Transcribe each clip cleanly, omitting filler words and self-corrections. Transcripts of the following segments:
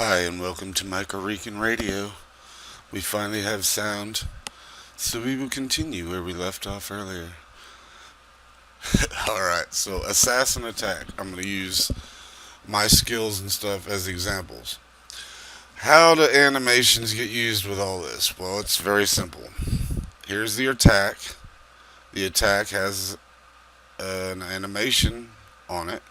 Hi, and welcome to Michael Rican Radio. We finally have sound, so we will continue where we left off earlier. Alright, so assassin attack. I'm going to use my skills and stuff as examples. How do animations get used with all this? Well, it's very simple. Here's the attack. The attack has an animation on it.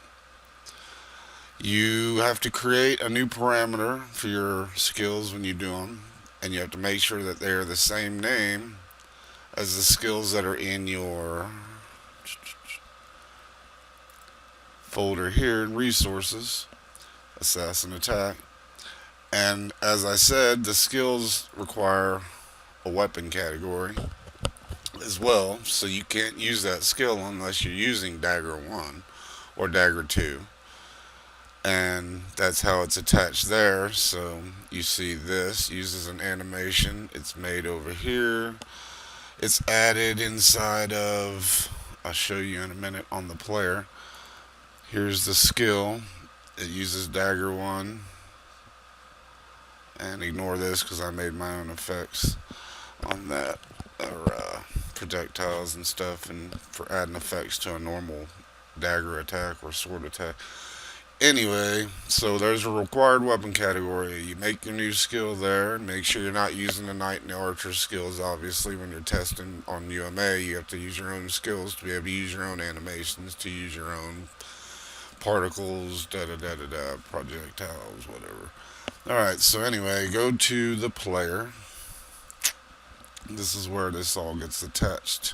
You have to create a new parameter for your skills when you do them, and you have to make sure that they're the same name as the skills that are in your folder here in resources, assassin attack. And as I said, the skills require a weapon category as well, so you can't use that skill unless you're using dagger 1 or dagger 2. And that's how it's attached there. So you see this uses an animation. It's made over here. It's added inside of, I'll show you in a minute on the player. Here's the skill. It uses dagger 1. And ignore this because I made my own effects on that. Or projectiles and stuff, and for adding effects to a normal dagger attack or sword attack. Anyway, so there's a required weapon category. You make your new skill there. Make sure you're not using the knight and the archer skills. Obviously, when you're testing on UMA, you have to use your own skills to be able to use your own animations, to use your own particles, da da da da da, projectiles, whatever. Alright, so anyway, go to the player. This is where this all gets attached.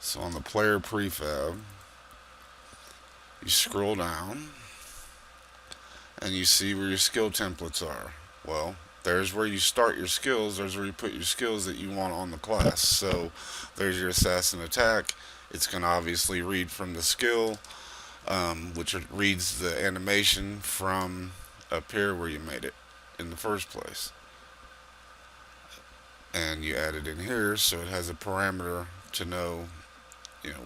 So on the player prefab, you scroll down and you see where your skill templates are. Well, there's where you start your skills. There's where you put your skills that you want on the class. So there's your assassin attack. It's going to obviously read from the skill, which reads the animation from up here where you made it in the first place. And you add it in here so it has a parameter to know,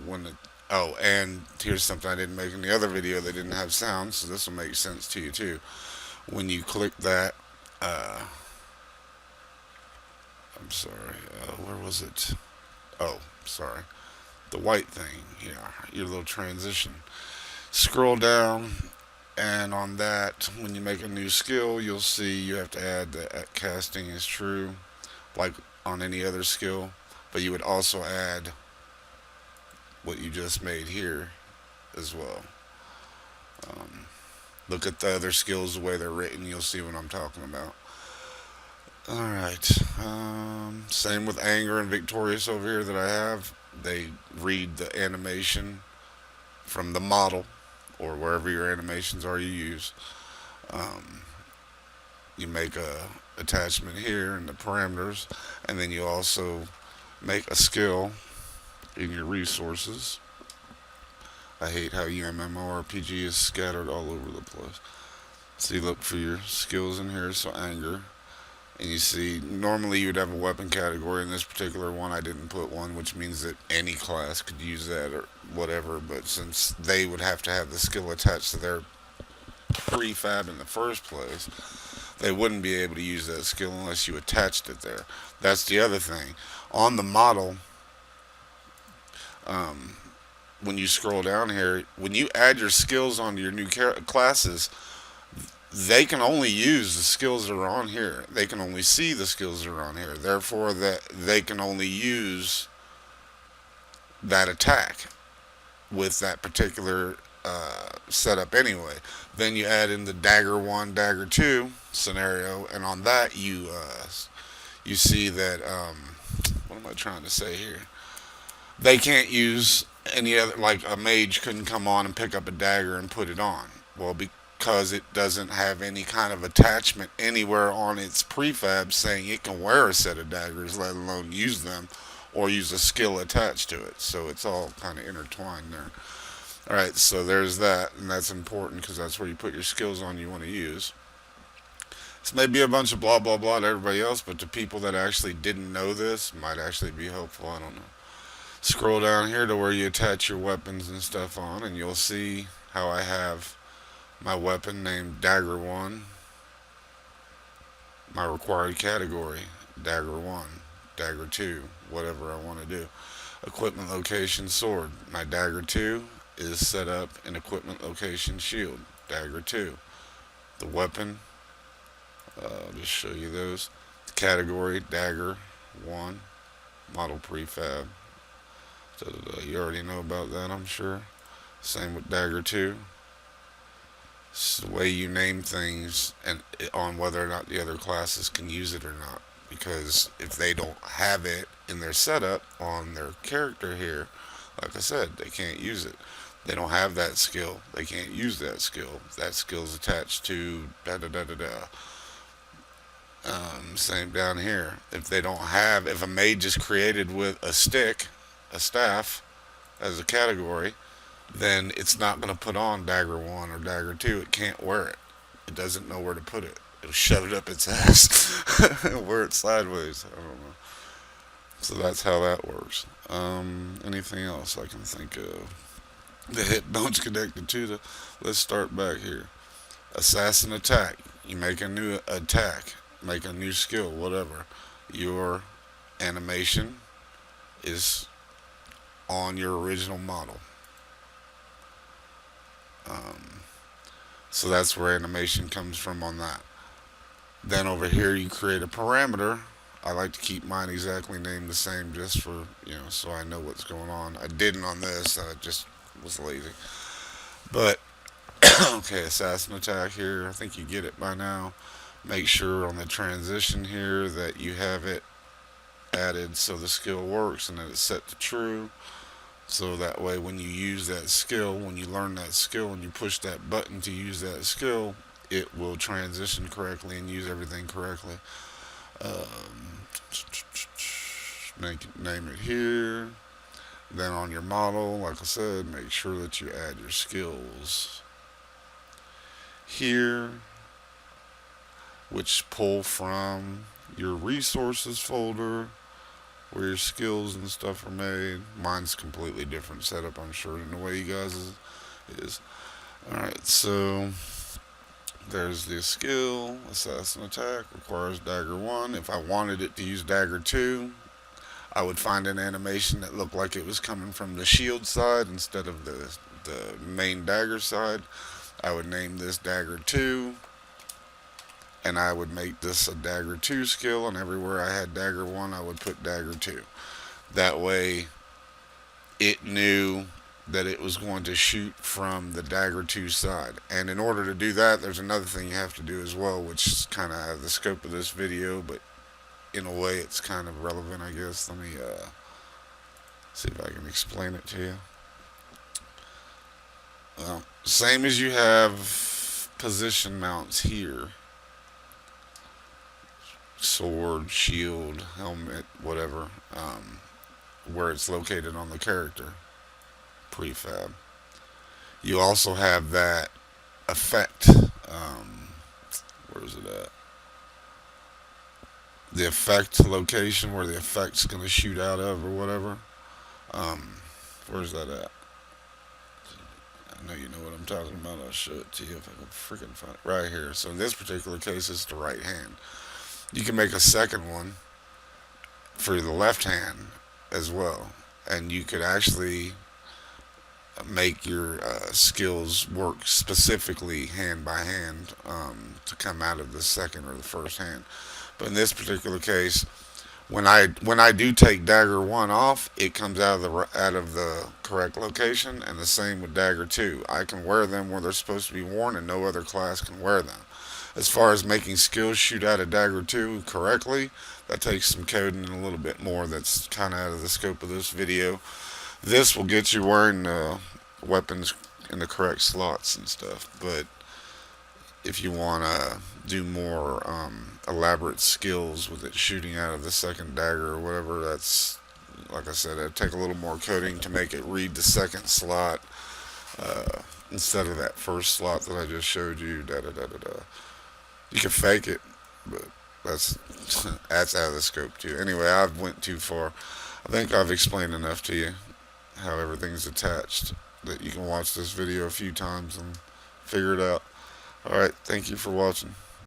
when it. Oh, and here's something I didn't make in the other video that didn't have sound, so this will make sense to you too. When you click that, I'm sorry, where was it? Oh, sorry, the white thing, your little transition. Scroll down, and on that, when you make a new skill, you'll see you have to add the casting is true, like on any other skill, but you would also add what you just made here as well. Um, Look at the other skills, the way they're written, you'll see what I'm talking about. Alright, same with anger and victorious over here that I have. They read the animation from the model or wherever your animations are you use. Um, you make a attachment here in the parameters, and then you also make a skill in your resources. I hate how UMMORPG is scattered all over the place. So you look for your skills in here, so anger. And you see, normally you would have a weapon category. In this particular one, I didn't put one, which means that any class could use that or whatever. But since they would have to have the skill attached to their prefab in the first place, they wouldn't be able to use that skill unless you attached it there. That's the other thing. On the model, um, when you scroll down here, when you add your skills onto your new classes, they can only use the skills that are on here. They can only see the skills that are on here. Therefore, that they can only use that attack with that particular setup anyway. Then you add in the dagger 1, dagger 2 scenario, and on that you see that what am I trying to say here? They can't use any other, like a mage couldn't come on and pick up a dagger and put it on. Well, because it doesn't have any kind of attachment anywhere on its prefab saying it can wear a set of daggers, let alone use them or use a skill attached to it. So it's all kind of intertwined there. Alright, so there's that, and that's important because that's where you put your skills on you want to use. This may be a bunch of blah blah blah to everybody else, but to people that actually didn't know this, might actually be helpful. I don't know. Scroll down here to where you attach your weapons and stuff on, and you'll see how I have my weapon named Dagger 1. my required category, dagger 1, dagger 2, whatever I want to do. Equipment location sword. My dagger 2 is set up in equipment location shield, dagger 2. The weapon, I'll just show you those. Category, dagger 1, model prefab. You already know about that, I'm sure. Same with dagger 2. It's the way you name things and on whether or not the other classes can use it or not. Because if they don't have it in their setup on their character here, like I said, they can't use it. They don't have that skill. They can't use that skill. That skill's attached to da da da da da. Same down here. If they don't have, if a mage is created with a stick, a staff, as a category, then it's not going to put on dagger 1 or dagger 2. It can't wear it. It doesn't know where to put it. It'll shove it up its ass. Wear it sideways. I don't know. So that's how that works. Anything else I can think of? The hit bone's connected to the. Let's start back here. Assassin attack. You make a new attack, make a new skill, whatever. Your animation is on your original model. Um, so that's where animation comes from on that. Then over here you create a parameter. I like to keep mine exactly named the same just for, so I know what's going on. I didn't on this, I just was lazy. But, okay, assassin attack here. I think you get it by now. Make sure on the transition here that you have it added so the skill works and that it's set to true. So that way, when you use that skill, when you learn that skill, and you push that button to use that skill, it will transition correctly and use everything correctly. Um, name it here. Then on your model, like I said, make sure that you add your skills here, which pull from your resources folder where your skills and stuff are made. Mine's completely different setup, I'm sure, than the way you guys is. Alright, so there's the skill. Assassin attack requires dagger 1. If I wanted it to use dagger 2, I would find an animation that looked like it was coming from the shield side instead of the main dagger side. I would name this dagger 2, and I would make this a dagger 2 skill, and everywhere I had dagger 1 I would put dagger 2. That way it knew that it was going to shoot from the dagger 2 side. And in order to do that, there's another thing you have to do as well, which is kind of out of the scope of this video, but in a way it's kind of relevant, I guess. Let me see if I can explain it to you. Well, same as you have position mounts here, sword, shield, helmet, whatever, where it's located on the character prefab. You also have that effect. Where is it at? The effect location where the effect's going to shoot out of or whatever. Um, where's that at? I know you know what I'm talking about. I'll show it to you if I can freaking find it. Right here. So in this particular case, it's the right hand. You can make a second one for the left hand as well. And you could actually make your skills work specifically hand by hand to come out of the second or the first hand. But in this particular case, when I do take dagger 1 off, it comes out of the correct location, and the same with dagger 2. I can wear them where they're supposed to be worn, and no other class can wear them. As far as making skills shoot out of dagger 2 correctly, that takes some coding and a little bit more. That's kind of out of the scope of this video. This will get you wearing weapons in the correct slots and stuff, but if you want to do more elaborate skills with it shooting out of the second dagger or whatever, that's, like I said, it'd take a little more coding to make it read the second slot instead of that first slot that I just showed you. Da da da da da. You can fake it, but that's that's out of the scope too. Anyway, I've went too far. I think I've explained enough to you how everything's attached that you can watch this video a few times and figure it out. Alright, thank you for watching.